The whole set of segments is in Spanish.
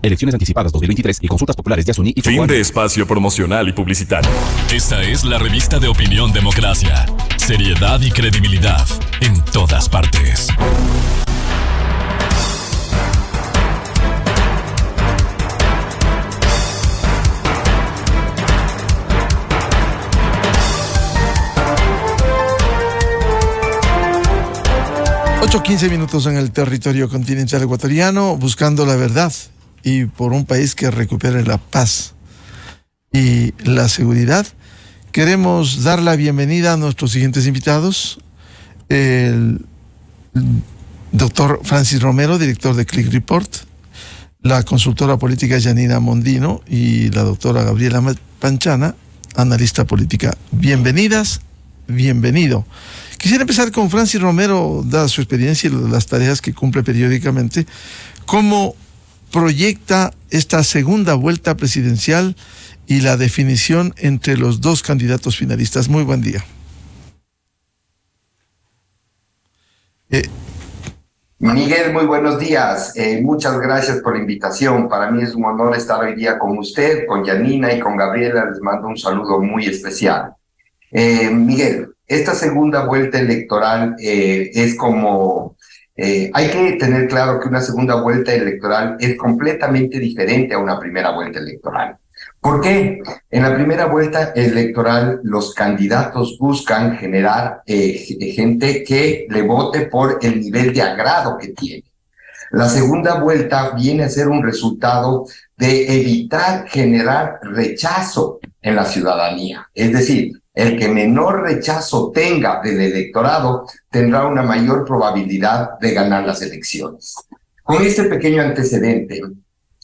Elecciones anticipadas 2023 y consultas populares de Asuní y Fin de espacio promocional y publicitario. Esta es la revista de Opinión Democracia. Seriedad y credibilidad en todas partes. Ocho 15 minutos en el territorio continental ecuatoriano, buscando la verdad y por un país que recupere la paz y la seguridad. Queremos dar la bienvenida a nuestros siguientes invitados: el doctor Francis Romero, director de Click Report, la consultora política Janina Mondino y la doctora Gabriela Panchana, analista política. Bienvenidas, bienvenido. Quisiera empezar con Francis Romero, dada su experiencia y las tareas que cumple periódicamente. ¿Cómo proyecta esta segunda vuelta presidencial y la definición entre los dos candidatos finalistas? Muy buen día. Miguel, muy buenos días. Muchas gracias por la invitación. Para mí es un honor estar hoy día con usted, con Janina y con Gabriela. Les mando un saludo muy especial. Miguel, esta segunda vuelta electoral es como... hay que tener claro que una segunda vuelta electoral es completamente diferente a una primera vuelta electoral. ¿Por qué? En la primera vuelta electoral los candidatos buscan generar gente que le vote por el nivel de agrado que tiene. La segunda vuelta viene a ser un resultado de evitar generar rechazo en la ciudadanía. Es decir, el que menor rechazo tenga del electorado tendrá una mayor probabilidad de ganar las elecciones. Con este pequeño antecedente,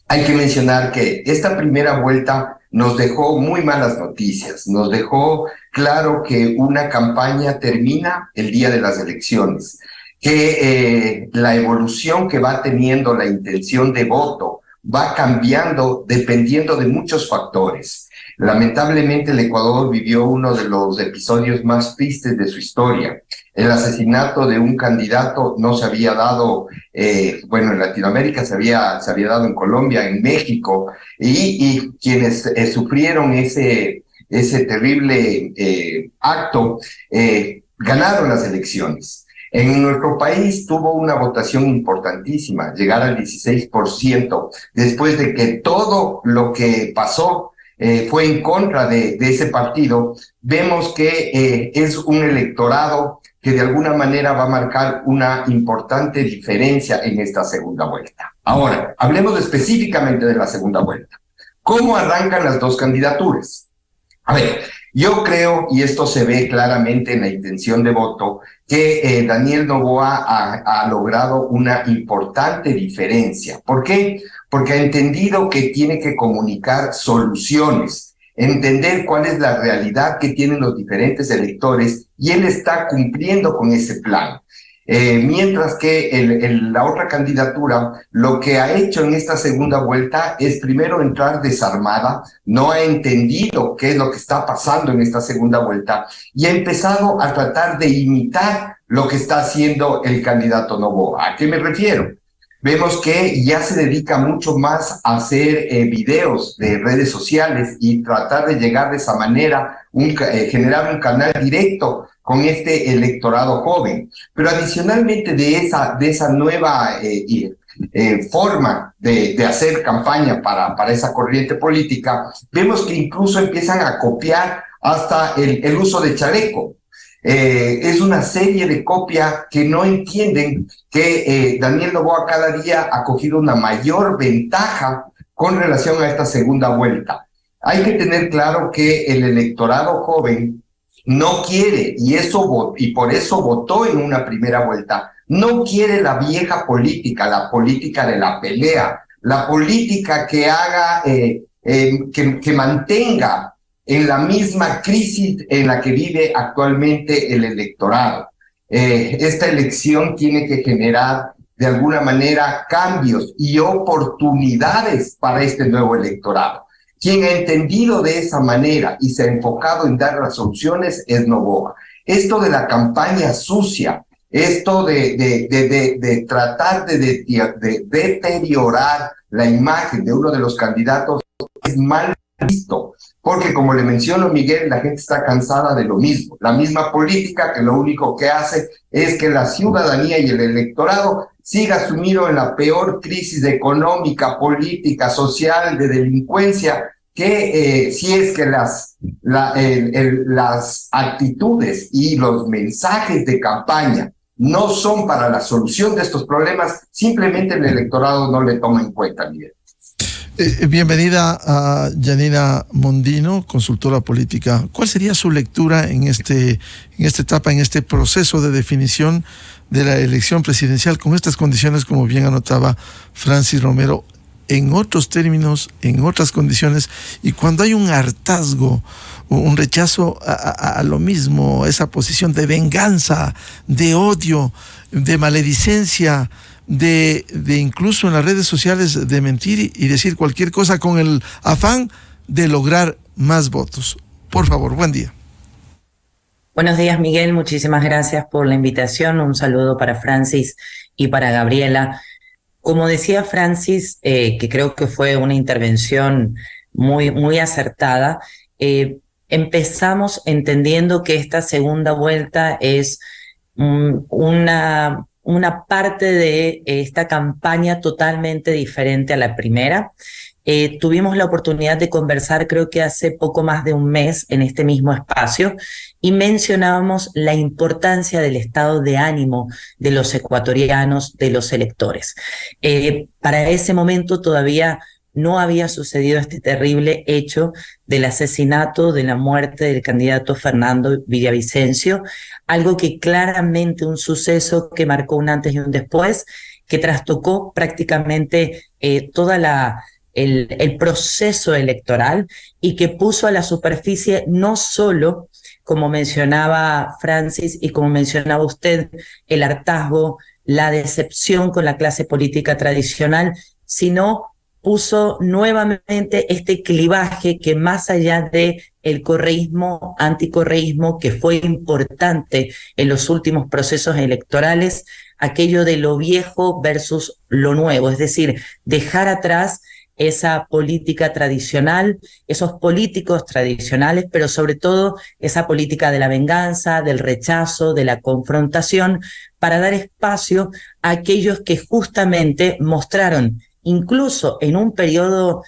hay que mencionar que esta primera vuelta nos dejó muy malas noticias. Nos dejó claro que una campaña termina el día de las elecciones, que la evolución que va teniendo la intención de voto va cambiando dependiendo de muchos factores. Lamentablemente el Ecuador vivió uno de los episodios más tristes de su historia. El asesinato de un candidato no se había dado, en Latinoamérica se había dado en Colombia, en México, y quienes sufrieron ese terrible acto ganaron las elecciones. En nuestro país tuvo una votación importantísima, llegar al 16%, después de que todo lo que pasó fue en contra de ese partido. Vemos que es un electorado que de alguna manera va a marcar una importante diferencia en esta segunda vuelta. Ahora, hablemos específicamente de la segunda vuelta. ¿Cómo arrancan las dos candidaturas? A ver, yo creo, y esto se ve claramente en la intención de voto, que Daniel Noboa ha logrado una importante diferencia. ¿Por qué? Porque ha entendido que tiene que comunicar soluciones, entender cuál es la realidad que tienen los diferentes electores, y él está cumpliendo con ese plan. Mientras que la otra candidatura lo que ha hecho en esta segunda vuelta es primero entrar desarmada, no ha entendido qué es lo que está pasando en esta segunda vuelta y ha empezado a tratar de imitar lo que está haciendo el candidato Noboa. ¿A qué me refiero? Vemos que ya se dedica mucho más a hacer videos de redes sociales y tratar de llegar de esa manera, generar un canal directo con este electorado joven. Pero adicionalmente de esa nueva forma de hacer campaña para esa corriente política, vemos que incluso empiezan a copiar hasta el uso de chaleco. Es una serie de copia que no entienden que Daniel Noboa cada día ha cogido una mayor ventaja con relación a esta segunda vuelta. Hay que tener claro que el electorado joven no quiere, y por eso votó en una primera vuelta, no quiere la vieja política, la política de la pelea, la política que haga, que mantenga en la misma crisis en la que vive actualmente el electorado. Esta elección tiene que generar de alguna manera cambios y oportunidades para este nuevo electorado. Quien ha entendido de esa manera y se ha enfocado en dar las soluciones es Noboa. Esto de la campaña sucia, esto de tratar de deteriorar la imagen de uno de los candidatos es mal visto, porque como le menciono, Miguel, la gente está cansada de lo mismo, la misma política que lo único que hace es que la ciudadanía y el electorado siga sumido en la peor crisis económica, política, social, de delincuencia, que si es que las actitudes y los mensajes de campaña no son para la solución de estos problemas, simplemente el electorado no le toma en cuenta, Miguel. Bienvenida a Janina Mondino, consultora política. ¿Cuál sería su lectura en esta etapa, en este proceso de definición de la elección presidencial con estas condiciones, como bien anotaba Francis Romero, en otros términos, en otras condiciones, y cuando hay un hartazgo, un rechazo a lo mismo, esa posición de venganza, de odio, de maledicencia, de incluso en las redes sociales de mentir y decir cualquier cosa con el afán de lograr más votos? Por favor, buen día. Buenos días, Miguel. Muchísimas gracias por la invitación. Un saludo para Francis y para Gabriela. Como decía Francis, que creo que fue una intervención muy acertada, empezamos entendiendo que esta segunda vuelta es una parte de esta campaña totalmente diferente a la primera. Tuvimos la oportunidad de conversar, creo que hace poco más de un mes, en este mismo espacio, y mencionábamos la importancia del estado de ánimo de los ecuatorianos, de los electores. Para ese momento todavía no había sucedido este terrible hecho del asesinato, de la muerte del candidato Fernando Villavicencio, algo que claramente un suceso que marcó un antes y un después, que trastocó prácticamente el proceso electoral y que puso a la superficie no solo, como mencionaba Francis y como mencionaba usted, el hartazgo, la decepción con la clase política tradicional, sino puso nuevamente este clivaje que más allá de el correísmo, anticorreísmo, que fue importante en los últimos procesos electorales, aquello de lo viejo versus lo nuevo, es decir, dejar atrás esa política tradicional, esos políticos tradicionales, pero sobre todo esa política de la venganza, del rechazo, de la confrontación, para dar espacio a aquellos que justamente mostraron, incluso en un periodo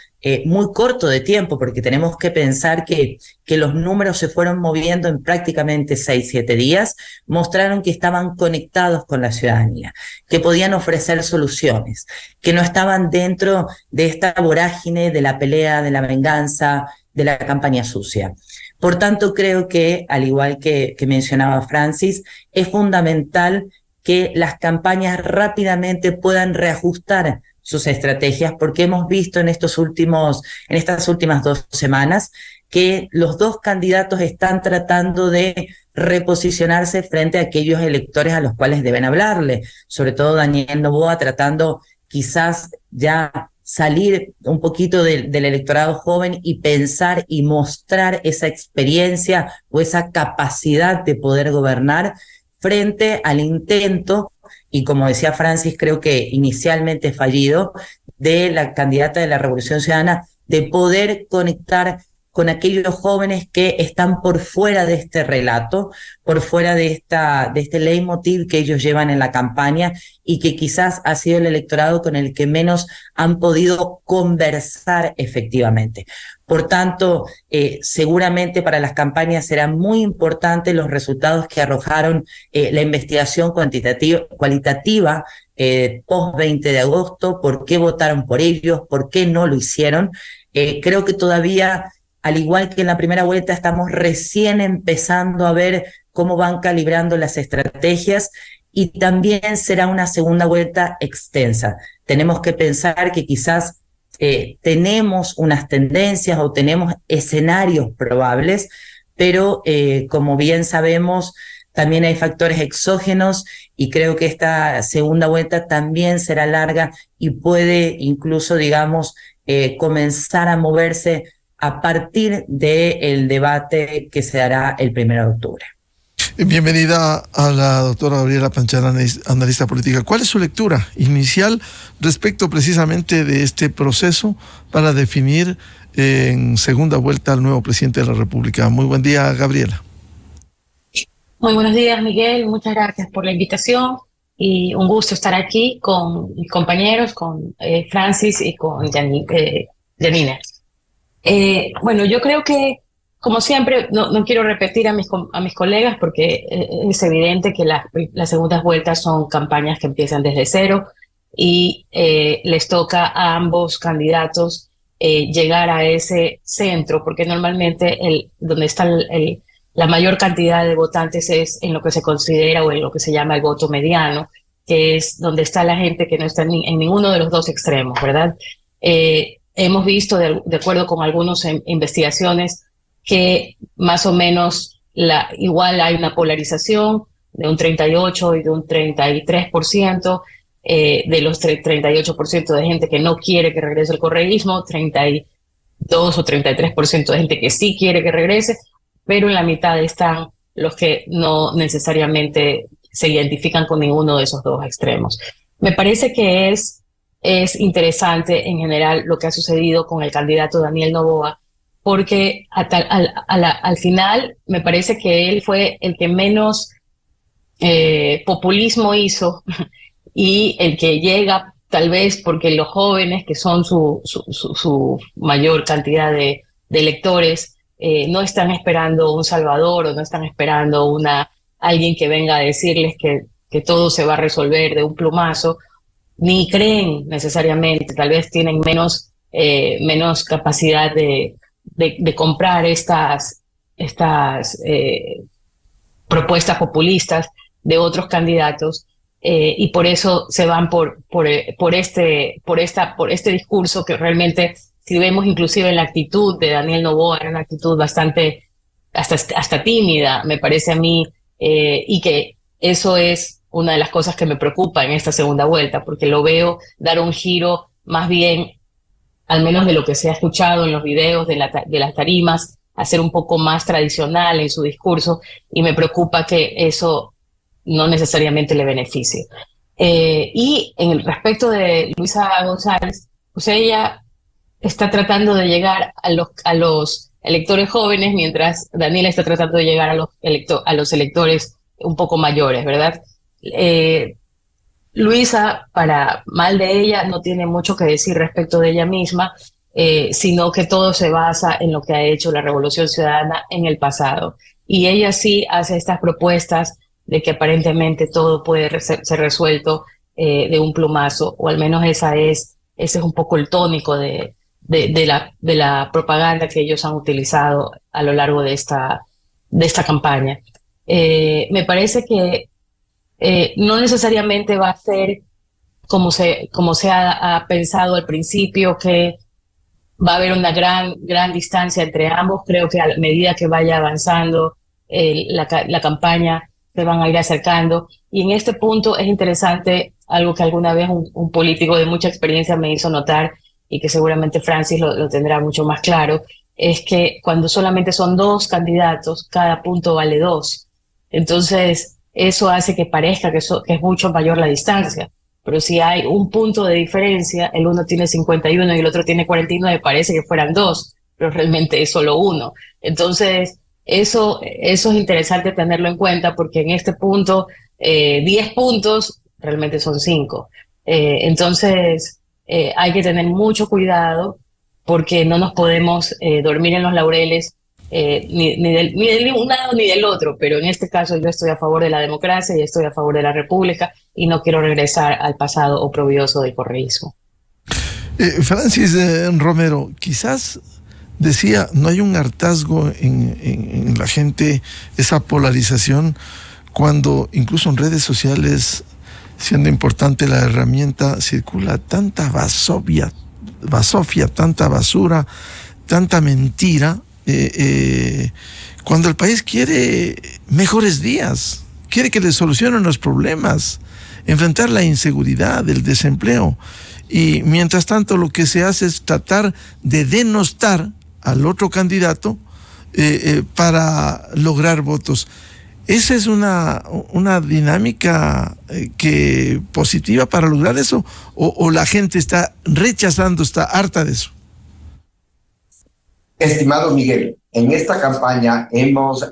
muy corto de tiempo, porque tenemos que pensar que los números se fueron moviendo en prácticamente 6-7 días, mostraron que estaban conectados con la ciudadanía, que podían ofrecer soluciones, que no estaban dentro de esta vorágine de la pelea, de la venganza, de la campaña sucia. Por tanto, creo que, al igual que mencionaba Francis, es fundamental que las campañas rápidamente puedan reajustar sus estrategias, porque hemos visto en estas últimas 2 semanas que los dos candidatos están tratando de reposicionarse frente a aquellos electores a los cuales deben hablarle, sobre todo Daniel Noboa tratando quizás ya salir un poquito del electorado joven y pensar y mostrar esa experiencia o esa capacidad de poder gobernar frente al intento, y como decía Francis, creo que inicialmente fallido, de la candidata de la Revolución Ciudadana, de poder conectar con aquellos jóvenes que están por fuera de este relato, por fuera de este leitmotiv que ellos llevan en la campaña y que quizás ha sido el electorado con el que menos han podido conversar efectivamente. Por tanto, seguramente para las campañas serán muy importantes los resultados que arrojaron la investigación cualitativa post 20 de agosto, por qué votaron por ellos, por qué no lo hicieron. Creo que todavía, al igual que en la primera vuelta, estamos recién empezando a ver cómo van calibrando las estrategias y también será una segunda vuelta extensa. Tenemos que pensar que quizás tenemos unas tendencias o tenemos escenarios probables, pero como bien sabemos, también hay factores exógenos y creo que esta segunda vuelta también será larga y puede incluso, digamos, comenzar a moverse a partir del debate que se dará el 1 de octubre. Bienvenida a la doctora Gabriela Panchar, analista política. ¿Cuál es su lectura inicial respecto precisamente de este proceso para definir en segunda vuelta al nuevo presidente de la República? Muy buen día, Gabriela. Muy buenos días, Miguel. Muchas gracias por la invitación y un gusto estar aquí con mis compañeros, con Francis y con Janina. Bueno, yo creo que, como siempre, no quiero repetir a mis colegas porque es evidente que las segundas vueltas son campañas que empiezan desde cero y les toca a ambos candidatos llegar a ese centro, porque normalmente donde está la mayor cantidad de votantes es en lo que se considera o en lo que se llama el voto mediano, que es donde está la gente que no está en ninguno de los dos extremos, ¿verdad? Hemos visto, de acuerdo con algunas investigaciones, que más o menos igual hay una polarización de un 38 y de un 33%, de los 38% de gente que no quiere que regrese el correísmo, 32 o 33% de gente que sí quiere que regrese, pero en la mitad están los que no necesariamente se identifican con ninguno de esos dos extremos. Me parece que es interesante en general lo que ha sucedido con el candidato Daniel Noboa, porque al final me parece que él fue el que menos populismo hizo y el que llega tal vez porque los jóvenes, que son su mayor cantidad de electores, no están esperando un salvador o no están esperando alguien que venga a decirles que todo se va a resolver de un plumazo, ni creen necesariamente, tal vez tienen menos capacidad de comprar estas propuestas populistas de otros candidatos, y por eso se van por este discurso que realmente, si vemos inclusive en la actitud de Daniel Noboa, era una actitud bastante, hasta tímida, me parece a mí, y que eso es una de las cosas que me preocupa en esta segunda vuelta, porque lo veo dar un giro más bien, al menos de lo que se ha escuchado en los videos de las tarimas, a ser un poco más tradicional en su discurso, y me preocupa que eso no necesariamente le beneficie. Y en el respecto de Luisa González, pues ella está tratando de llegar a los electores jóvenes, mientras Daniela está tratando de llegar a los electores un poco mayores, ¿verdad? Luisa, para mal de ella, no tiene mucho que decir respecto de ella misma, sino que todo se basa en lo que ha hecho la Revolución Ciudadana en el pasado. Y ella sí hace estas propuestas de que aparentemente todo puede ser resuelto de un plumazo, o al menos ese es un poco el tónico de la propaganda que ellos han utilizado a lo largo de esta campaña. Me parece que no necesariamente va a ser como se ha pensado al principio, que va a haber una gran distancia entre ambos. Creo que a medida que vaya avanzando la campaña, se van a ir acercando. Y en este punto es interesante algo que alguna vez un político de mucha experiencia me hizo notar, y que seguramente Francis lo tendrá mucho más claro, es que cuando solamente son dos candidatos, cada punto vale 2. Entonces, eso hace que parezca que es mucho mayor la distancia. Pero si hay un punto de diferencia, el uno tiene 51 y el otro tiene 49, parece que fueran 2, pero realmente es solo 1. Entonces, eso es interesante tenerlo en cuenta, porque en este punto, 10 puntos realmente son 5. Entonces, hay que tener mucho cuidado, porque no nos podemos dormir en los laureles, ni de un lado ni del otro. Pero en este caso yo estoy a favor de la democracia y estoy a favor de la república, y no quiero regresar al pasado oprobioso del correísmo. Francis Romero, quizás decía, no hay un hartazgo en la gente, esa polarización, cuando incluso en redes sociales, siendo importante la herramienta, circula tanta basofia, tanta basura, tanta mentira, cuando el país quiere mejores días, quiere que le solucionen los problemas, enfrentar la inseguridad, el desempleo, y mientras tanto lo que se hace es tratar de denostar al otro candidato para lograr votos. ¿Esa es una dinámica que positiva para lograr eso? ¿O la gente está rechazando, está harta de eso? Estimado Miguel, en esta campaña hemos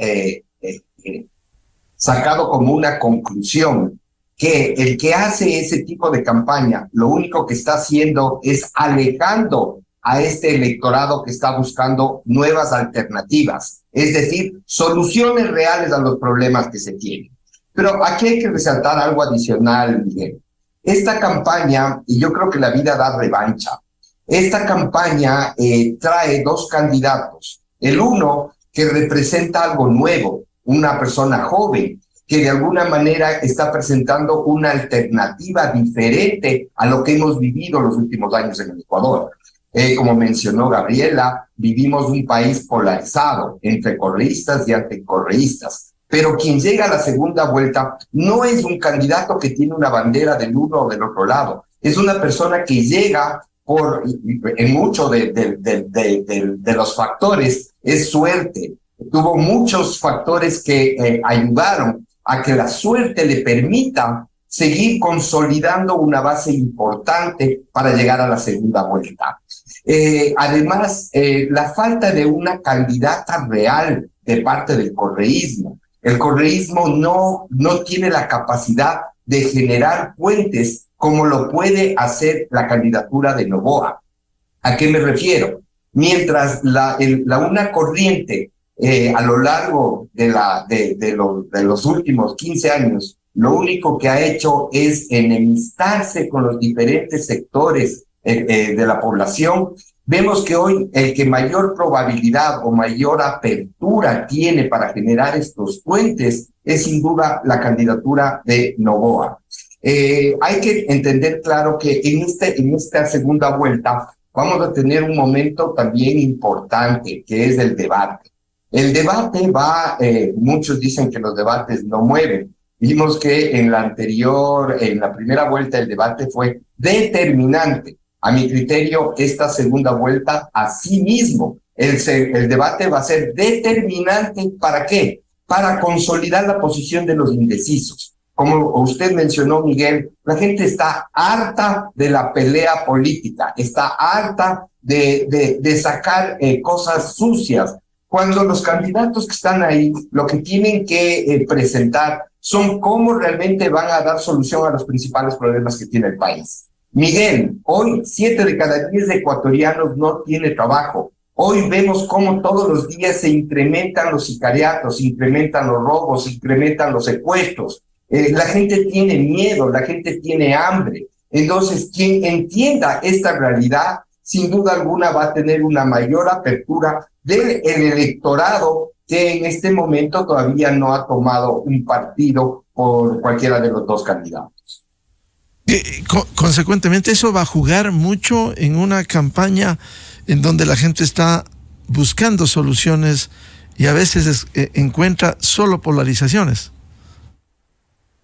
sacado como una conclusión que el que hace ese tipo de campaña, lo único que está haciendo es alejando a este electorado que está buscando nuevas alternativas, es decir, soluciones reales a los problemas que se tienen. Pero aquí hay que resaltar algo adicional, Miguel. Esta campaña, y yo creo que la vida da revancha, esta campaña trae dos candidatos. El uno que representa algo nuevo, una persona joven, que de alguna manera está presentando una alternativa diferente a lo que hemos vivido los últimos años en el Ecuador. Como mencionó Gabriela, vivimos un país polarizado entre correístas y anticorreístas. Pero quien llega a la segunda vuelta no es un candidato que tiene una bandera del uno o del otro lado. Es una persona que llega en muchos de los factores, es suerte. Tuvo muchos factores que ayudaron a que la suerte le permita seguir consolidando una base importante para llegar a la segunda vuelta. Además, la falta de una candidata real de parte del correísmo. El correísmo no tiene la capacidad de generar puentes como lo puede hacer la candidatura de Noboa. ¿A qué me refiero? Mientras una corriente a lo largo de los últimos 15 años, lo único que ha hecho es enemistarse con los diferentes sectores de la población, vemos que hoy el que mayor probabilidad o mayor apertura tiene para generar estos puentes es sin duda la candidatura de Noboa. Hay que entender claro que en esta segunda vuelta vamos a tener un momento también importante, que es el debate. El debate muchos dicen que los debates no mueven. Vimos que en la primera vuelta, el debate fue determinante. A mi criterio, esta segunda vuelta, asimismo, el debate va a ser determinante. ¿Para qué? Para consolidar la posición de los indecisos. Como usted mencionó, Miguel, la gente está harta de la pelea política, está harta de sacar cosas sucias, cuando los candidatos que están ahí lo que tienen que presentar son cómo realmente van a dar solución a los principales problemas que tiene el país. Miguel, hoy 7 de cada 10 ecuatorianos no tiene trabajo. Hoy vemos cómo todos los días se incrementan los sicariatos, se incrementan los robos, se incrementan los secuestros. La gente tiene miedo, la gente tiene hambre. Entonces, quien entienda esta realidad, sin duda alguna va a tener una mayor apertura del electorado que en este momento todavía no ha tomado un partido por cualquiera de los dos candidatos. Consecuentemente, eso va a jugar mucho en una campaña en donde la gente está buscando soluciones y a veces encuentra solo polarizaciones.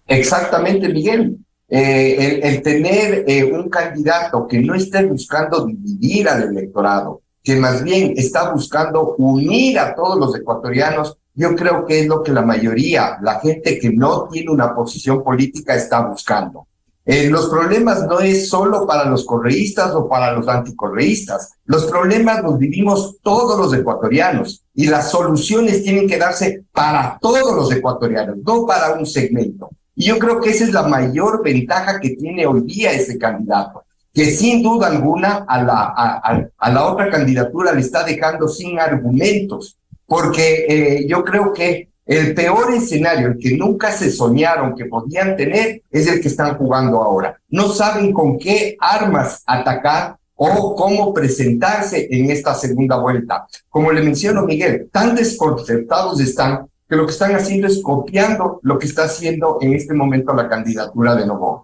Exactamente, Miguel. El tener un candidato que no esté buscando dividir al electorado, que más bien está buscando unir a todos los ecuatorianos, yo creo que es lo que la mayoría, la gente que no tiene una posición política, está buscando. Los problemas no es solo para los correístas o para los anticorreístas. Los problemas los vivimos todos los ecuatorianos y las soluciones tienen que darse para todos los ecuatorianos, no para un segmento. Y yo creo que esa es la mayor ventaja que tiene hoy día ese candidato, que sin duda alguna a la otra candidatura le está dejando sin argumentos, porque yo creo que el peor escenario, el que nunca se soñaron que podían tener, es el que están jugando ahora. No saben con qué armas atacar o cómo presentarse en esta segunda vuelta. Como le menciono, Miguel, tan desconcertados están que lo que están haciendo es copiando lo que está haciendo en este momento la candidatura de Noboa.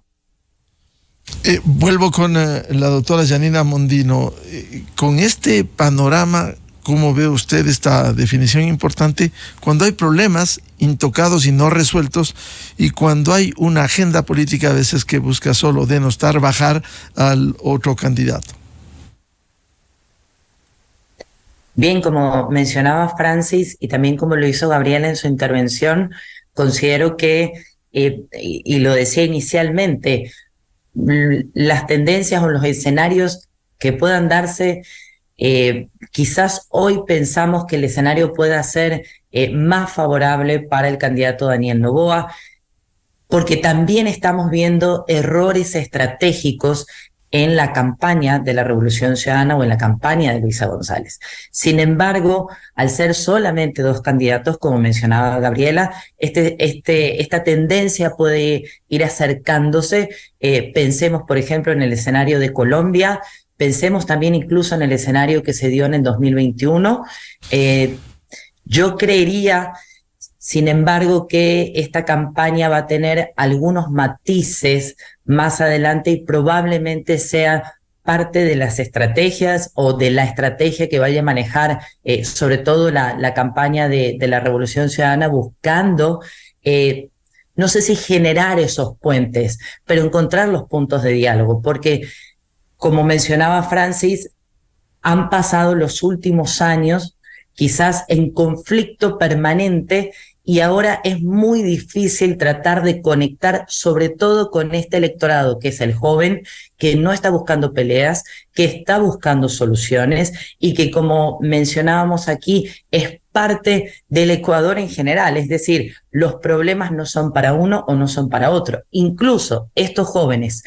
Vuelvo con la doctora Janina Mondino. Con este panorama, ¿cómo ve usted esta definición importante? Cuando hay problemas intocados y no resueltos, y cuando hay una agenda política a veces que busca solo denostar, bajar al otro candidato. Bien, como mencionaba Francis y también como lo hizo Gabriela en su intervención, considero que, y lo decía inicialmente, las tendencias o los escenarios que puedan darse, quizás hoy pensamos que el escenario pueda ser más favorable para el candidato Daniel Noboa, porque también estamos viendo errores estratégicos en la campaña de la Revolución Ciudadana o en la campaña de Luisa González. Sin embargo, al ser solamente dos candidatos, como mencionaba Gabriela, esta tendencia puede ir acercándose. Pensemos, por ejemplo, en el escenario de Colombia, pensemos también incluso en el escenario que se dio en el 2021. Yo creería, sin embargo, que esta campaña va a tener algunos matices más adelante y probablemente sea parte de las estrategias o de la estrategia que vaya a manejar sobre todo la campaña de la Revolución Ciudadana, buscando, no sé si generar esos puentes, pero encontrar los puntos de diálogo, porque como mencionaba Francis, han pasado los últimos años quizás en conflicto permanente y ahora es muy difícil tratar de conectar sobre todo con este electorado, que es el joven, que no está buscando peleas, que está buscando soluciones y que, como mencionábamos aquí, es parte del Ecuador en general. Es decir, los problemas no son para uno o no son para otro. Incluso estos jóvenes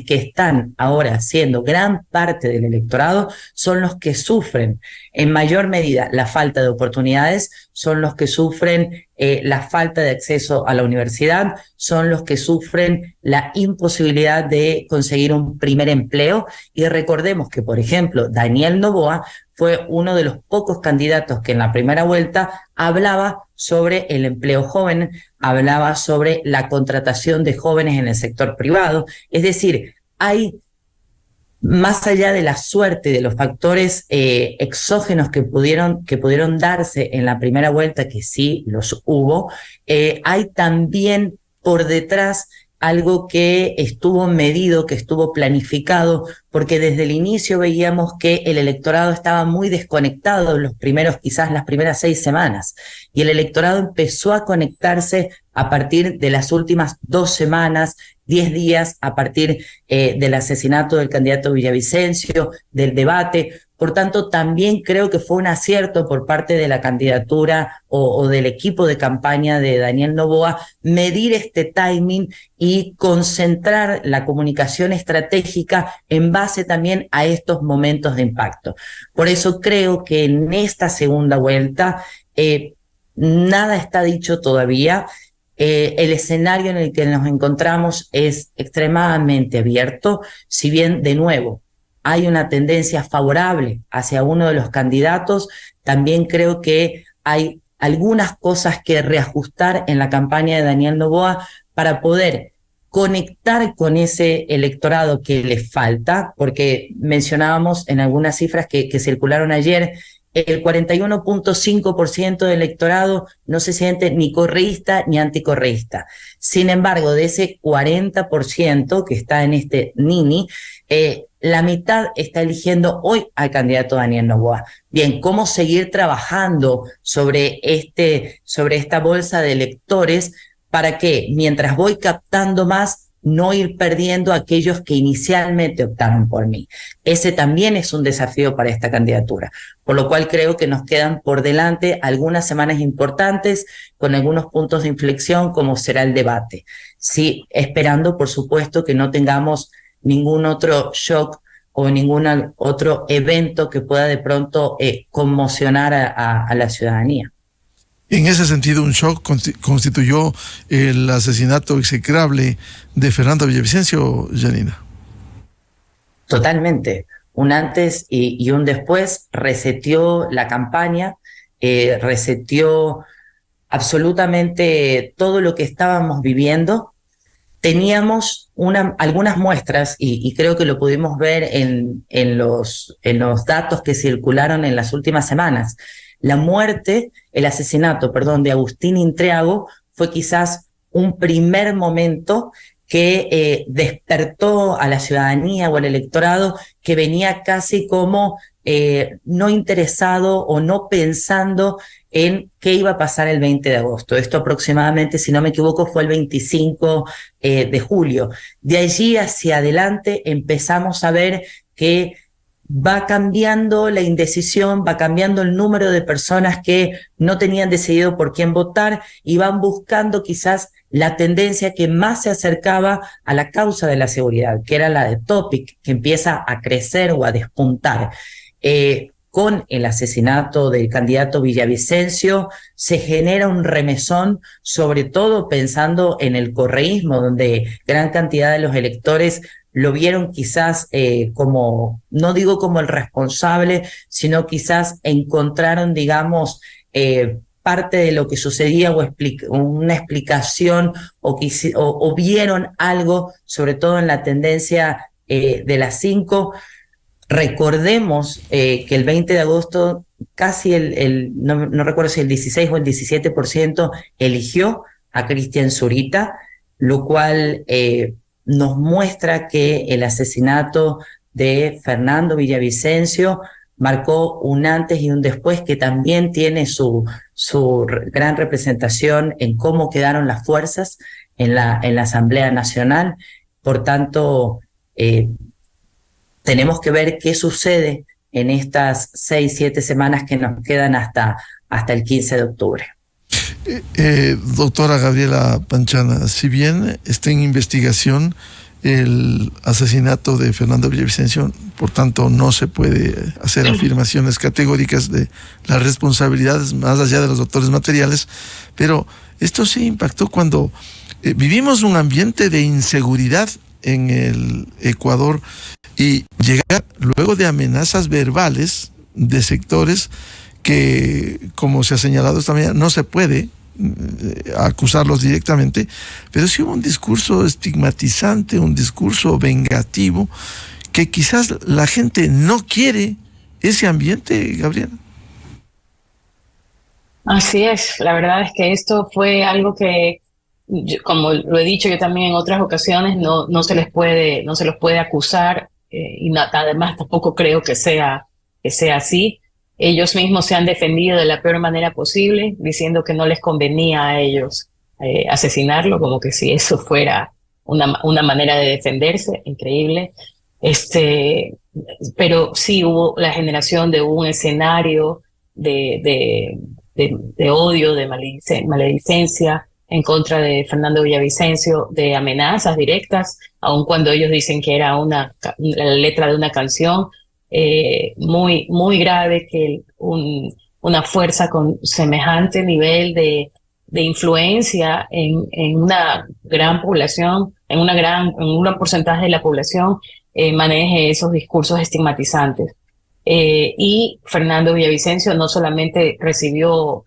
que están ahora siendo gran parte del electorado son los que sufren en mayor medida la falta de oportunidades, son los que sufren la falta de acceso a la universidad, son los que sufren la imposibilidad de conseguir un primer empleo. Y recordemos que, por ejemplo, Daniel Noboa fue uno de los pocos candidatos que en la primera vuelta hablaba sobre el empleo joven, hablaba sobre la contratación de jóvenes en el sector privado. Es decir, hay, más allá de la suerte, de los factores exógenos que pudieron darse en la primera vuelta, que sí los hubo, hay también por detrás algo que estuvo medido, que estuvo planificado, porque desde el inicio veíamos que el electorado estaba muy desconectado quizás las primeras 6 semanas, y el electorado empezó a conectarse a partir de las últimas 2 semanas, 10 días, a partir del asesinato del candidato Villavicencio, del debate. Por tanto, también creo que fue un acierto por parte de la candidatura o del equipo de campaña de Daniel Noboa medir este timing y concentrar la comunicación estratégica en base también a estos momentos de impacto. Por eso creo que en esta segunda vuelta nada está dicho todavía. El escenario en el que nos encontramos es extremadamente abierto, si bien, de nuevo, hay una tendencia favorable hacia uno de los candidatos, también creo que hay algunas cosas que reajustar en la campaña de Daniel Noboa para poder conectar con ese electorado que le falta, porque mencionábamos en algunas cifras que circularon ayer, el 41.5% del electorado no se siente ni correísta ni anticorreísta. Sin embargo, de ese 40% que está en este Nini, la mitad está eligiendo hoy al candidato Daniel Noboa. Bien, ¿cómo seguir trabajando sobre esta bolsa de electores para que, mientras voy captando más, no ir perdiendo a aquellos que inicialmente optaron por mí? Ese también es un desafío para esta candidatura, por lo cual creo que nos quedan por delante algunas semanas importantes con algunos puntos de inflexión, como será el debate. Sí, esperando, por supuesto, que no tengamos ningún otro shock o ningún otro evento que pueda de pronto conmocionar a la ciudadanía. En ese sentido, un shock constituyó el asesinato execrable de Fernando Villavicencio, Janina. Totalmente. Un antes y un después. Reseteó la campaña, reseteó absolutamente todo lo que estábamos viviendo. Teníamos algunas muestras, y creo que lo pudimos ver en los datos que circularon en las últimas semanas. El asesinato de Agustín Intreago fue quizás un primer momento que despertó a la ciudadanía o al electorado que venía casi como no interesado o no pensando en qué iba a pasar el 20 de agosto. Esto aproximadamente, si no me equivoco, fue el 25 de julio. De allí hacia adelante empezamos a ver que va cambiando la indecisión, va cambiando el número de personas que no tenían decidido por quién votar y van buscando quizás la tendencia que más se acercaba a la causa de la seguridad, que era la de Topic, que empieza a crecer o a despuntar. Con el asesinato del candidato Villavicencio se genera un remesón, sobre todo pensando en el correísmo, donde gran cantidad de los electores lo vieron quizás como, no digo como el responsable, sino quizás encontraron, digamos, parte de lo que sucedía o una explicación o vieron algo, sobre todo en la tendencia de las 5. Recordemos que el 20 de agosto casi no recuerdo si el 16 o el 17% eligió a Cristian Zurita, lo cual nos muestra que el asesinato de Fernando Villavicencio marcó un antes y un después, que también tiene su gran representación en cómo quedaron las fuerzas en la Asamblea Nacional. Por tanto, tenemos que ver qué sucede en estas 6-7 semanas que nos quedan hasta el 15 de octubre. Doctora Gabriela Panchana, si bien está en investigación el asesinato de Fernando Villavicencio, por tanto no se puede hacer afirmaciones categóricas de las responsabilidades más allá de los autores materiales, pero esto sí impactó cuando vivimos un ambiente de inseguridad en el Ecuador y llegar luego de amenazas verbales de sectores que, como se ha señalado esta mañana, no se puede acusarlos directamente, pero sí hubo un discurso estigmatizante, un discurso vengativo, que quizás la gente no quiere ese ambiente, Gabriela. Así es, la verdad es que esto fue algo que, como lo he dicho yo también en otras ocasiones, no se les puede acusar, y además tampoco creo que sea así. Ellos mismos se han defendido de la peor manera posible, diciendo que no les convenía a ellos asesinarlo, como que si eso fuera una manera de defenderse, increíble. Pero sí hubo la generación de un escenario de odio, de maledicencia en contra de Fernando Villavicencio, de amenazas directas, aun cuando ellos dicen que era la letra de una canción. Muy, muy grave que una fuerza con semejante nivel de influencia en una gran población, en un gran porcentaje de la población, maneje esos discursos estigmatizantes. Y Fernando Villavicencio no solamente recibió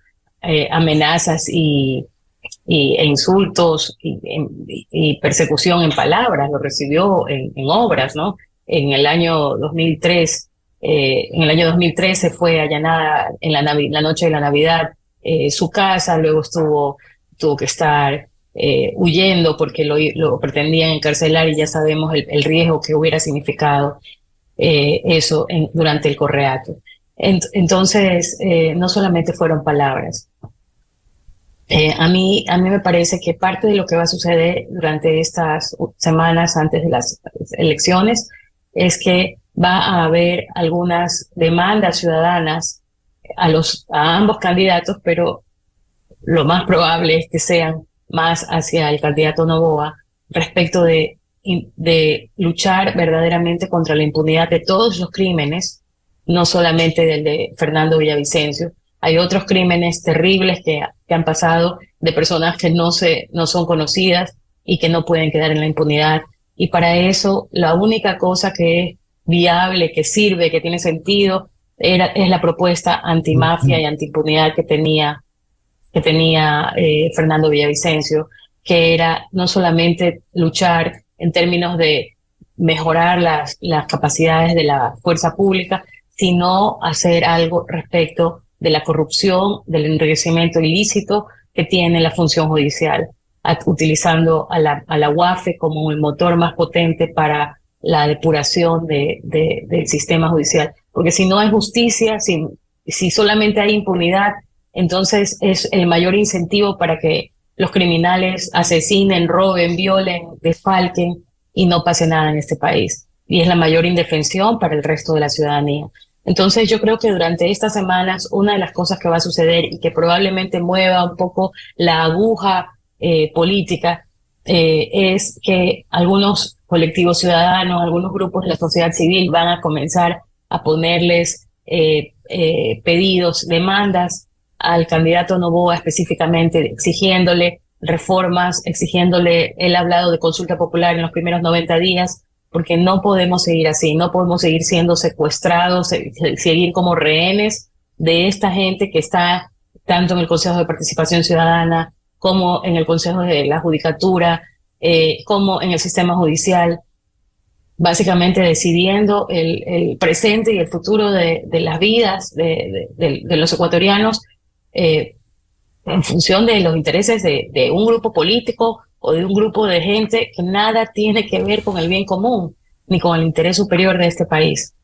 amenazas e insultos y persecución en palabras, lo recibió en obras, ¿no? En el año 2003, en el año 2013 fue allanada en la noche de la Navidad su casa, luego tuvo que estar huyendo porque lo pretendían encarcelar, y ya sabemos el riesgo que hubiera significado eso durante el correato. Entonces, no solamente fueron palabras. A mí me parece que parte de lo que va a suceder durante estas semanas antes de las elecciones es que va a haber algunas demandas ciudadanas a ambos candidatos, pero lo más probable es que sean más hacia el candidato Noboa, respecto de luchar verdaderamente contra la impunidad de todos los crímenes, no solamente del de Fernando Villavicencio. Hay otros crímenes terribles que han pasado de personas que no son conocidas y que no pueden quedar en la impunidad. Y para eso, la única cosa que es viable, que sirve, que tiene sentido, es la propuesta antimafia y antiimpunidad que tenía Fernando Villavicencio, que era no solamente luchar en términos de mejorar las capacidades de la fuerza pública, sino hacer algo respecto de la corrupción, del enriquecimiento ilícito que tiene la función judicial. utilizando a la UAFE como el motor más potente para la depuración del sistema judicial. Porque si no hay justicia, si solamente hay impunidad, entonces es el mayor incentivo para que los criminales asesinen, roben, violen, desfalquen y no pase nada en este país. Y es la mayor indefensión para el resto de la ciudadanía. Entonces yo creo que durante estas semanas una de las cosas que va a suceder y que probablemente mueva un poco la aguja política es que algunos colectivos ciudadanos, algunos grupos de la sociedad civil van a comenzar a ponerles pedidos, demandas al candidato Noboa específicamente, exigiéndole reformas, exigiéndole, él ha hablado de consulta popular en los primeros 90 días, porque no podemos seguir así, no podemos seguir siendo secuestrados, seguir como rehenes de esta gente que está tanto en el Consejo de Participación Ciudadana como en el Consejo de la Judicatura, como en el sistema judicial, básicamente decidiendo el presente y el futuro de las vidas de los ecuatorianos en función de los intereses de un grupo político o de un grupo de gente que nada tiene que ver con el bien común ni con el interés superior de este país.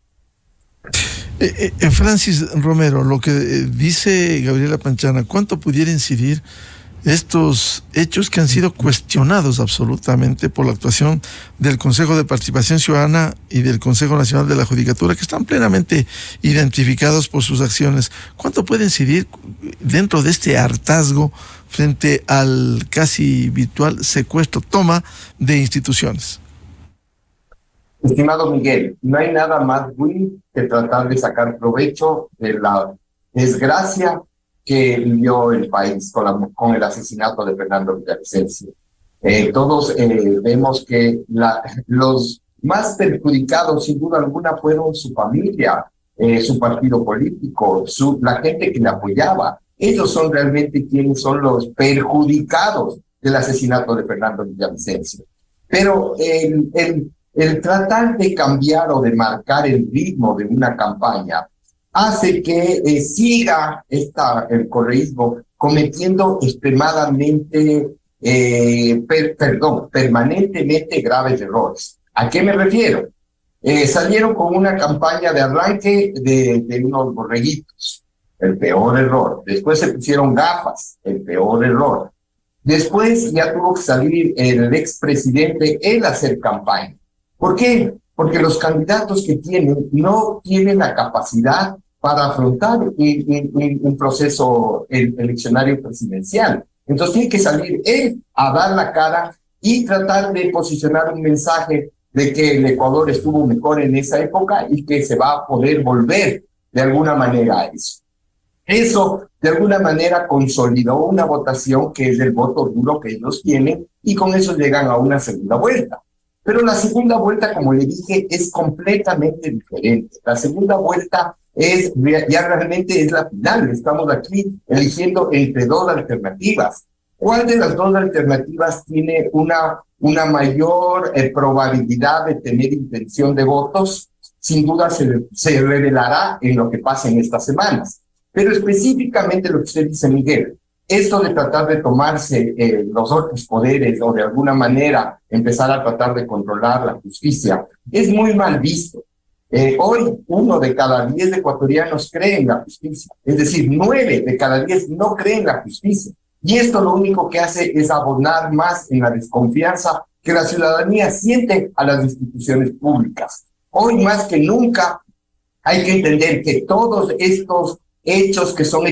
Francis Romero, lo que dice Gabriela Panchana, ¿cuánto pudiera incidir estos hechos que han sido cuestionados absolutamente por la actuación del Consejo de Participación Ciudadana y del Consejo Nacional de la Judicatura, que están plenamente identificados por sus acciones? ¿Cuánto puede incidir dentro de este hartazgo frente al casi virtual secuestro, toma de instituciones? Estimado Miguel, no hay nada más ruin que tratar de sacar provecho de la desgracia que vivió el país con el asesinato de Fernando Villavicencio. Todos vemos que los más perjudicados, sin duda alguna, fueron su familia, su partido político, la gente que le apoyaba. Ellos son realmente quienes son los perjudicados del asesinato de Fernando Villavicencio. Pero el tratar de cambiar o de marcar el ritmo de una campaña hace que siga el correísmo cometiendo extremadamente, permanentemente graves errores. ¿A qué me refiero? Salieron con una campaña de arranque de unos borreguitos, el peor error. Después se pusieron gafas, el peor error. Después ya tuvo que salir el expresidente él a hacer campaña. ¿Por qué? Porque los candidatos que tienen no tienen la capacidad para afrontar un proceso eleccionario presidencial. Entonces tiene que salir él a dar la cara y tratar de posicionar un mensaje de que el Ecuador estuvo mejor en esa época y que se va a poder volver de alguna manera a eso. Eso de alguna manera consolidó una votación que es el voto duro que ellos tienen y con eso llegan a una segunda vuelta. Pero la segunda vuelta, como le dije, es completamente diferente. La segunda vuelta ya realmente es la final. Estamos aquí eligiendo entre dos alternativas. ¿Cuál de las dos alternativas tiene una mayor probabilidad de tener intención de votos? Sin duda se revelará en lo que pase en estas semanas. Pero específicamente lo que usted dice, Miguel, esto de tratar de tomarse los otros poderes o de alguna manera empezar a tratar de controlar la justicia es muy mal visto. Hoy 1 de cada 10 ecuatorianos cree en la justicia, es decir, 9 de cada 10 no creen en la justicia. Y esto lo único que hace es abonar más en la desconfianza que la ciudadanía siente a las instituciones públicas. Hoy más que nunca hay que entender que todos estos hechos que son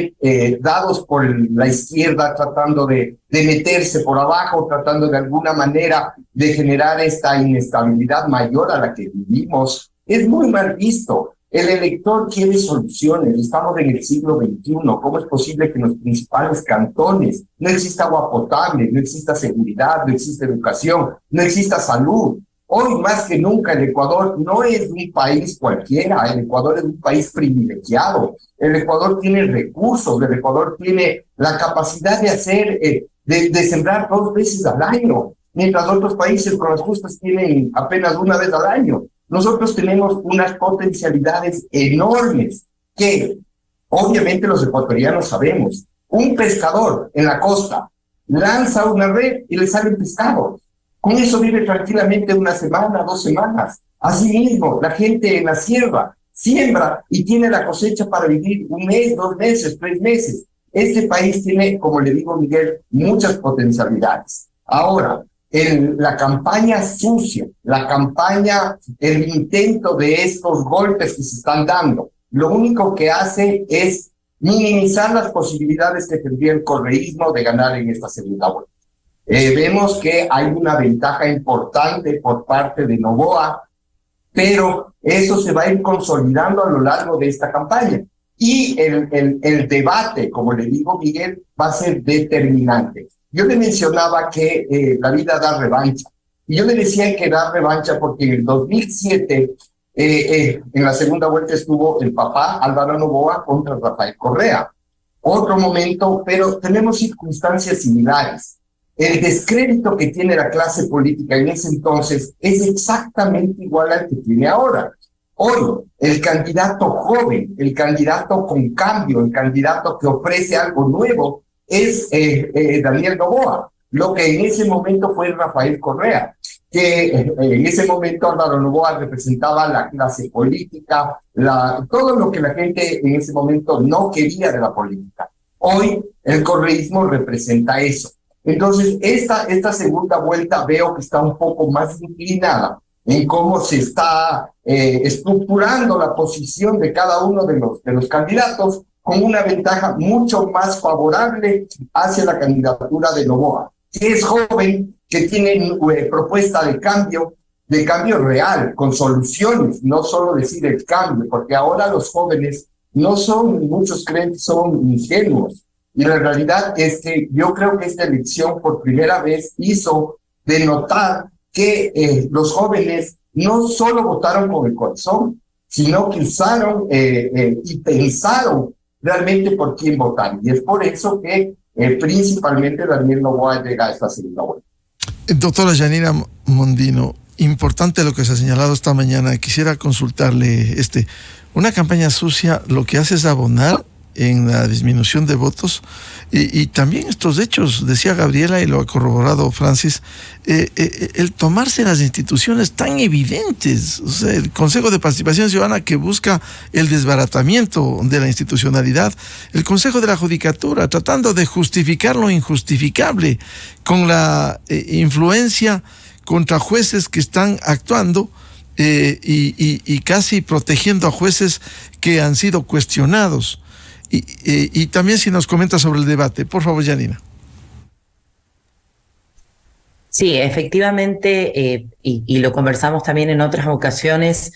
dados por la izquierda tratando de meterse por abajo, tratando de alguna manera de generar esta inestabilidad mayor a la que vivimos, es muy mal visto. El elector quiere soluciones. Estamos en el siglo XXI. ¿Cómo es posible que en los principales cantones no exista agua potable, no exista seguridad, no exista educación, no exista salud? Hoy más que nunca el Ecuador no es un país cualquiera, el Ecuador es un país privilegiado, el Ecuador tiene recursos, el Ecuador tiene la capacidad de hacer, de sembrar 2 veces al año, mientras otros países con las justas tienen apenas 1 vez al año. Nosotros tenemos unas potencialidades enormes que obviamente los ecuatorianos sabemos. Un pescador en la costa lanza una red y le sale un pescado. Con eso vive tranquilamente una semana, 2 semanas. Asimismo, la gente en la sierra siembra y tiene la cosecha para vivir 1 mes, 2 meses, 3 meses. Este país tiene, como le digo Miguel, muchas potencialidades. Ahora, la campaña sucia, la campaña, el intento de estos golpes que se están dando, lo único que hace es minimizar las posibilidades que tendría el correísmo de ganar en esta segunda vuelta. Vemos que hay una ventaja importante por parte de Noboa, pero eso se va a ir consolidando a lo largo de esta campaña. Y el debate, como le digo Miguel, va a ser determinante. Yo le mencionaba que la vida da revancha. Y yo le decía que da revancha porque en el 2007, en la segunda vuelta estuvo el papá Álvaro Noboa contra Rafael Correa. Otro momento, pero tenemos circunstancias similares. El descrédito que tiene la clase política en ese entonces es exactamente igual al que tiene ahora. Hoy, el candidato joven, el candidato con cambio, el candidato que ofrece algo nuevo es Daniel Noboa, lo que en ese momento fue Rafael Correa, que en ese momento Álvaro Noboa representaba la clase política, todo lo que la gente en ese momento no quería de la política. Hoy el correísmo representa eso. Entonces, esta segunda vuelta veo que está un poco más inclinada en cómo se está estructurando la posición de cada uno de los candidatos, con una ventaja mucho más favorable hacia la candidatura de Noboa, que es joven, que tiene propuesta de cambio real, con soluciones, no solo decir el cambio, porque ahora los jóvenes no son, muchos creen que son ingenuos. Y la realidad es que yo creo que esta elección por primera vez hizo denotar que los jóvenes no solo votaron con el corazón, sino que usaron y pensaron realmente por quién votar. Y es por eso que principalmente Daniel Noboa llega a esta segunda vuelta. Doctora Yanina Mondino, importante lo que se ha señalado esta mañana. Quisiera consultarle, una campaña sucia lo que hace es abonar en la disminución de votos y también estos hechos, decía Gabriela y lo ha corroborado Francis, el tomarse las instituciones tan evidentes, o sea, el Consejo de Participación Ciudadana que busca el desbaratamiento de la institucionalidad, el Consejo de la Judicatura tratando de justificar lo injustificable con la influencia contra jueces que están actuando y casi protegiendo a jueces que han sido cuestionados. Y también si nos comenta sobre el debate, por favor, Yanina. Sí, efectivamente, y lo conversamos también en otras ocasiones,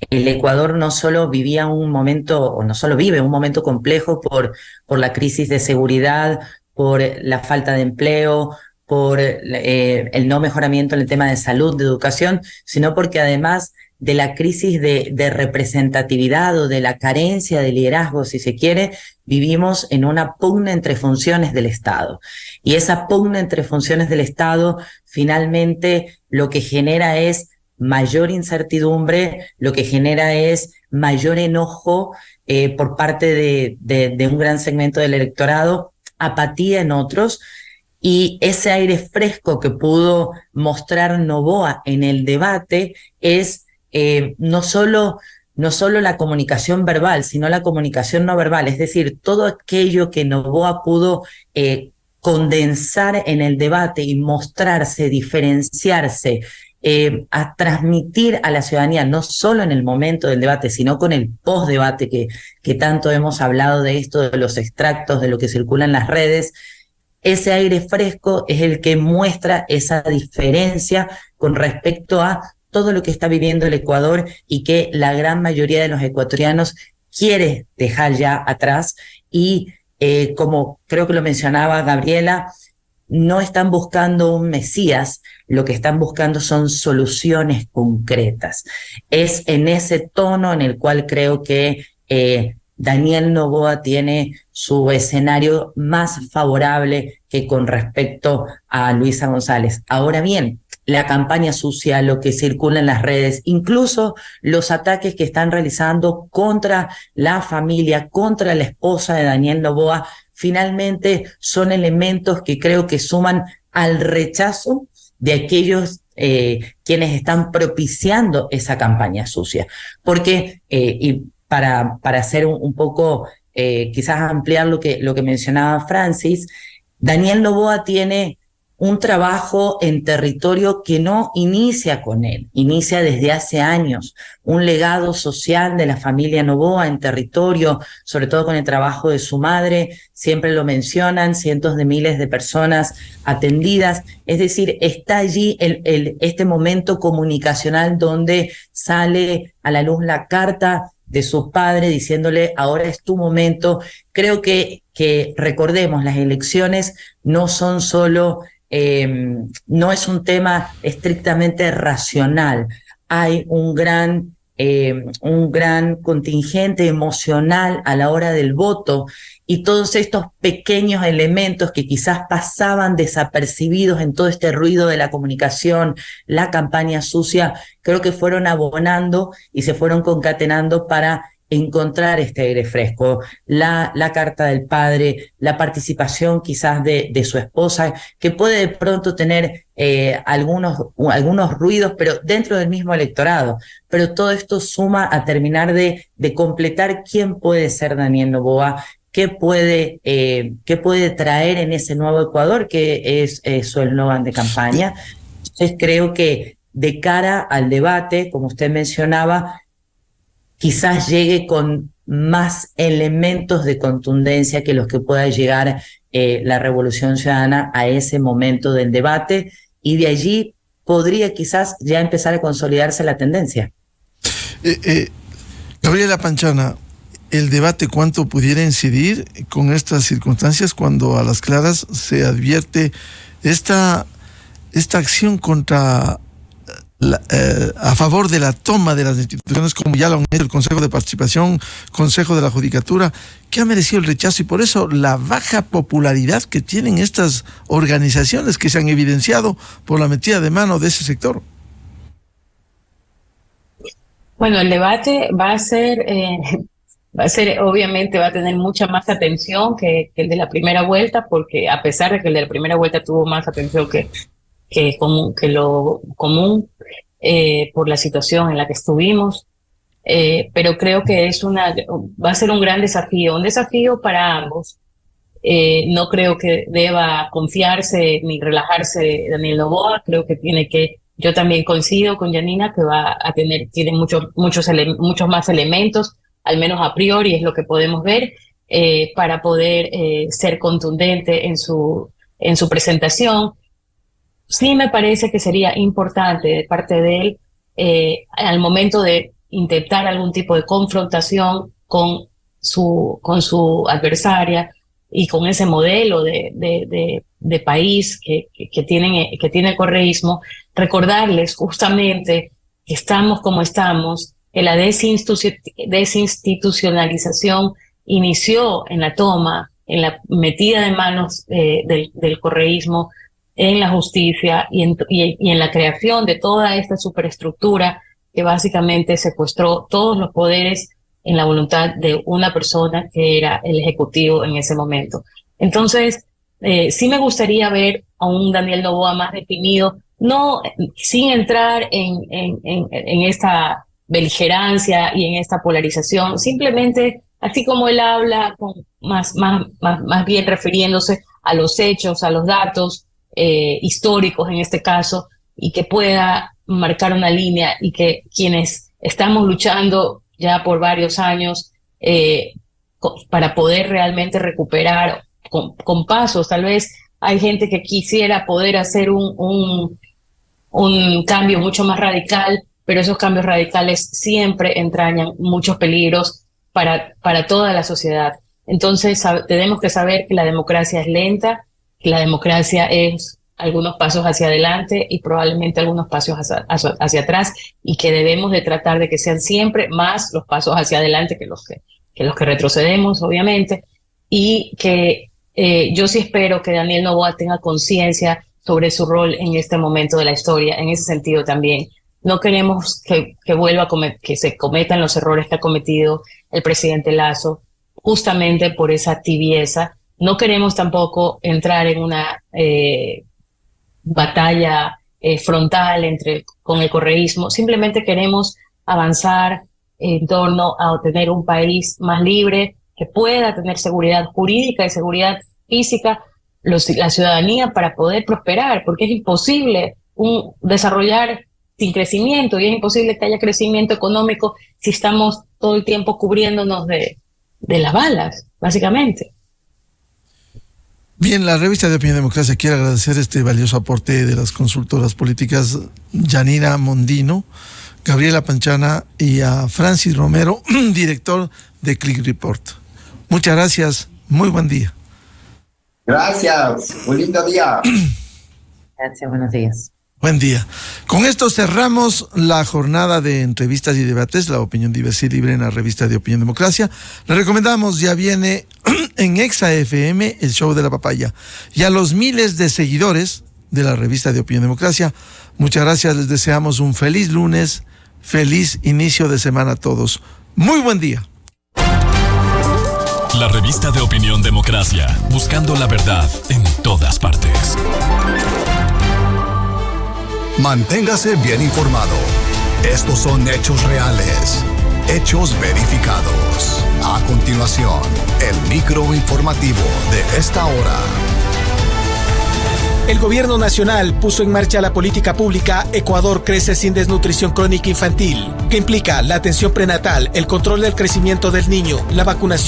el Ecuador no solo vivía un momento, o no solo vive un momento complejo por la crisis de seguridad, por la falta de empleo, por el no mejoramiento en el tema de salud, de educación, sino porque además de la crisis de representatividad o de la carencia de liderazgo, si se quiere, vivimos en una pugna entre funciones del Estado. Y esa pugna entre funciones del Estado finalmente lo que genera es mayor incertidumbre, lo que genera es mayor enojo por parte de un gran segmento del electorado, apatía en otros, y ese aire fresco que pudo mostrar Noboa en el debate es no solo la comunicación verbal, sino la comunicación no verbal, es decir, todo aquello que Noboa pudo condensar en el debate y mostrarse, diferenciarse, a transmitir a la ciudadanía, no solo en el momento del debate, sino con el post-debate que tanto hemos hablado de esto, de los extractos, de lo que circula en las redes. Ese aire fresco es el que muestra esa diferencia con respecto a todo lo que está viviendo el Ecuador y que la gran mayoría de los ecuatorianos quiere dejar ya atrás y como creo que lo mencionaba Gabriela, no están buscando un mesías, lo que están buscando son soluciones concretas. Es en ese tono en el cual creo que Daniel Noboa tiene su escenario más favorable que con respecto a Luisa González. Ahora bien, la campaña sucia, lo que circula en las redes, incluso los ataques que están realizando contra la familia, contra la esposa de Daniel Noboa, finalmente son elementos que creo que suman al rechazo de aquellos quienes están propiciando esa campaña sucia. Porque, y para hacer un poco, quizás ampliar lo que mencionaba Francis, Daniel Noboa tiene un trabajo en territorio que no inicia con él, inicia desde hace años, un legado social de la familia Noboa en territorio, sobre todo con el trabajo de su madre, siempre lo mencionan, cientos de miles de personas atendidas, es decir, está allí este momento comunicacional donde sale a la luz la carta de su padre diciéndole, ahora es tu momento. Creo que recordemos, las elecciones no son solo... no es un tema estrictamente racional, hay un gran contingente emocional a la hora del voto y todos estos pequeños elementos que quizás pasaban desapercibidos en todo este ruido de la comunicación, la campaña sucia, creo que fueron abonando y se fueron concatenando para encontrar este aire fresco, la carta del padre, la participación quizás de su esposa, que puede de pronto tener algunos ruidos, pero dentro del mismo electorado. Pero todo esto suma a terminar de completar quién puede ser Daniel Noboa, qué puede traer en ese nuevo Ecuador, que es su eslogan de campaña. Entonces creo que de cara al debate, como usted mencionaba, quizás llegue con más elementos de contundencia que los que pueda llegar la Revolución Ciudadana a ese momento del debate, y de allí podría quizás ya empezar a consolidarse la tendencia. Gabriela Panchana, ¿el debate cuánto pudiera incidir con estas circunstancias cuando a las claras se advierte esta acción contra... a favor de la toma de las instituciones, como ya lo han hecho el Consejo de Participación, Consejo de la Judicatura, que ha merecido el rechazo, y por eso la baja popularidad que tienen estas organizaciones que se han evidenciado por la metida de mano de ese sector? Bueno, el debate va a ser, obviamente va a tener mucha más atención que el de la primera vuelta, porque a pesar de que el de la primera vuelta tuvo más atención que lo común, por la situación en la que estuvimos, pero creo que va a ser un gran desafío para ambos. No creo que deba confiarse ni relajarse Daniel Noboa, creo que yo también coincido con Yanina que tiene muchos más elementos, al menos a priori es lo que podemos ver, para poder ser contundente en su presentación. Sí me parece que sería importante de parte de él, al momento de intentar algún tipo de confrontación con su adversaria y con ese modelo de país que tiene el correísmo, recordarles justamente que estamos como estamos, que la desinstitucionalización inició en la toma, en la metida de manos del correísmo, en la justicia y en la creación de toda esta superestructura que básicamente secuestró todos los poderes en la voluntad de una persona que era el ejecutivo en ese momento. Entonces, sí me gustaría ver a un Daniel Noboa más definido, no sin entrar en esta beligerancia y en esta polarización, simplemente así como él habla, más bien refiriéndose a los hechos, a los datos, históricos en este caso, y que pueda marcar una línea y que quienes estamos luchando ya por varios años para poder realmente recuperar con pasos, tal vez hay gente que quisiera poder hacer un cambio mucho más radical, pero esos cambios radicales siempre entrañan muchos peligros para toda la sociedad. Entonces tenemos que saber que la democracia es lenta, que la democracia es algunos pasos hacia adelante y probablemente algunos pasos hacia atrás, y que debemos de tratar de que sean siempre más los pasos hacia adelante que los que retrocedemos, obviamente, y que yo sí espero que Daniel Noboa tenga conciencia sobre su rol en este momento de la historia, en ese sentido también. No queremos que se cometan los errores que ha cometido el presidente Lasso, justamente por esa tibieza No queremos tampoco entrar en una batalla frontal con el correísmo, simplemente queremos avanzar en torno a obtener un país más libre, que pueda tener seguridad jurídica y seguridad física, la ciudadanía para poder prosperar, porque es imposible desarrollar sin crecimiento y es imposible que haya crecimiento económico si estamos todo el tiempo cubriéndonos de las balas, básicamente. Bien, la revista de Opinión Democracia quiere agradecer este valioso aporte de las consultoras políticas Yanina Mondino, Gabriela Panchana y a Francis Romero, director de Click Report. Muchas gracias, muy buen día. Gracias, un lindo día. Gracias, buenos días. Buen día. Con esto cerramos la jornada de entrevistas y debates, la opinión diversa y libre en la revista de Opinión Democracia. Le recomendamos, ya viene en Exa FM el show de la papaya. Y a los miles de seguidores de la revista de Opinión Democracia, muchas gracias, les deseamos un feliz lunes, feliz inicio de semana a todos. Muy buen día. La revista de Opinión Democracia, buscando la verdad en todas partes. Manténgase bien informado. Estos son hechos reales, hechos verificados. A continuación, el micro informativo de esta hora. El gobierno nacional puso en marcha la política pública Ecuador crece sin desnutrición crónica infantil, que implica la atención prenatal, el control del crecimiento del niño, la vacunación